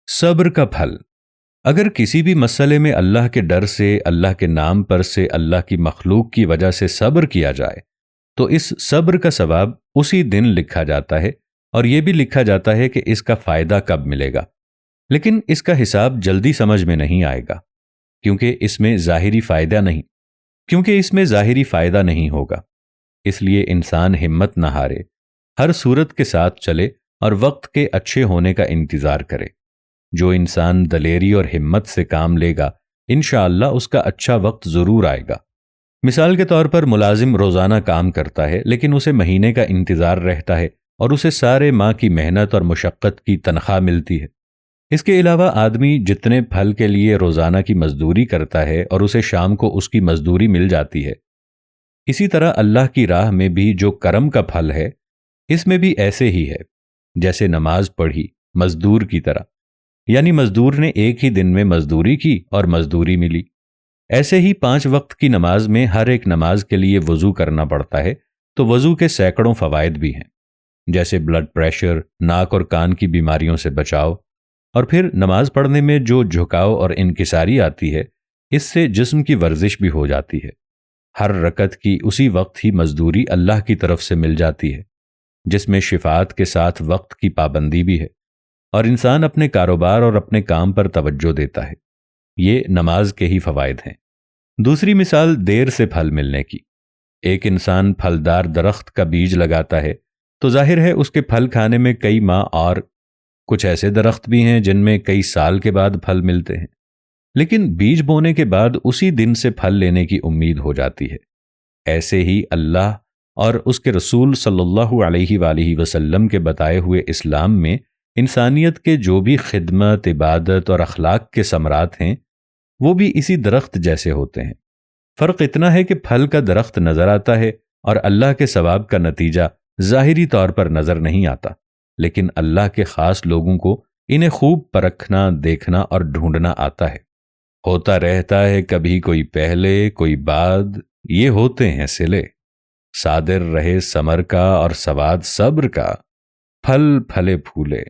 صبر کا پھل۔ اگر کسی بھی مسئلے میں اللہ کے ڈر سے، اللہ کے نام پر سے، اللہ کی مخلوق کی وجہ سے صبر کیا جائے تو اس صبر کا ثواب اسی دن لکھا جاتا ہے، اور یہ بھی لکھا جاتا ہے کہ اس کا فائدہ کب ملے گا۔ لیکن اس کا حساب جلدی سمجھ میں نہیں آئے گا، کیونکہ اس میں ظاہری فائدہ نہیں ہوگا۔ اس لیے انسان ہمت نہ ہارے، ہر صورت کے ساتھ چلے اور وقت کے اچھے ہونے کا انتظار کرے۔ جو انسان دلیری اور ہمت سے کام لے گا، انشاءاللہ اس کا اچھا وقت ضرور آئے گا۔ مثال کے طور پر ملازم روزانہ کام کرتا ہے، لیکن اسے مہینے کا انتظار رہتا ہے اور اسے سارے ماہ کی محنت اور مشقت کی تنخواہ ملتی ہے۔ اس کے علاوہ آدمی جتنے پھل کے لیے روزانہ کی مزدوری کرتا ہے اور اسے شام کو اس کی مزدوری مل جاتی ہے، اسی طرح اللہ کی راہ میں بھی جو کرم کا پھل ہے، اس میں بھی ایسے ہی ہے۔ جیسے نماز پڑھی مزدور کی طرح، یعنی مزدور نے ایک ہی دن میں مزدوری کی اور مزدوری ملی۔ ایسے ہی 5 وقت کی نماز میں ہر ایک نماز کے لیے وضو کرنا پڑتا ہے، تو وضو کے سینکڑوں فوائد بھی ہیں، جیسے بلڈ پریشر، ناک اور کان کی بیماریوں سے بچاؤ، اور پھر نماز پڑھنے میں جو جھکاؤ اور انکساری آتی ہے، اس سے جسم کی ورزش بھی ہو جاتی ہے۔ ہر رکعت کی اسی وقت ہی مزدوری اللہ کی طرف سے مل جاتی ہے، جس میں شفاعت کے ساتھ وقت کی پابندی بھی ہے، اور انسان اپنے کاروبار اور اپنے کام پر توجہ دیتا ہے۔ یہ نماز کے ہی فوائد ہیں۔ دوسری مثال دیر سے پھل ملنے کی۔ ایک انسان پھلدار درخت کا بیج لگاتا ہے تو ظاہر ہے اس کے پھل کھانے میں کئی ماہ، اور کچھ ایسے درخت بھی ہیں جن میں کئی سال کے بعد پھل ملتے ہیں، لیکن بیج بونے کے بعد اسی دن سے پھل لینے کی امید ہو جاتی ہے۔ ایسے ہی اللہ اور اس کے رسول صلی اللہ علیہ وآلہ وسلم کے بتائے ہوئے اسلام میں انسانیت کے جو بھی خدمت، عبادت اور اخلاق کے ثمرات ہیں، وہ بھی اسی درخت جیسے ہوتے ہیں۔ فرق اتنا ہے کہ پھل کا درخت نظر آتا ہے اور اللہ کے ثواب کا نتیجہ ظاہری طور پر نظر نہیں آتا، لیکن اللہ کے خاص لوگوں کو انہیں خوب پرکھنا، دیکھنا اور ڈھونڈنا آتا ہے۔ ہوتا رہتا ہے کبھی کوئی پہلے کوئی بعد، یہ ہوتے ہیں صلے، صادر رہے ثمر کا اور سواد صبر کا، پھل پھلے پھولے۔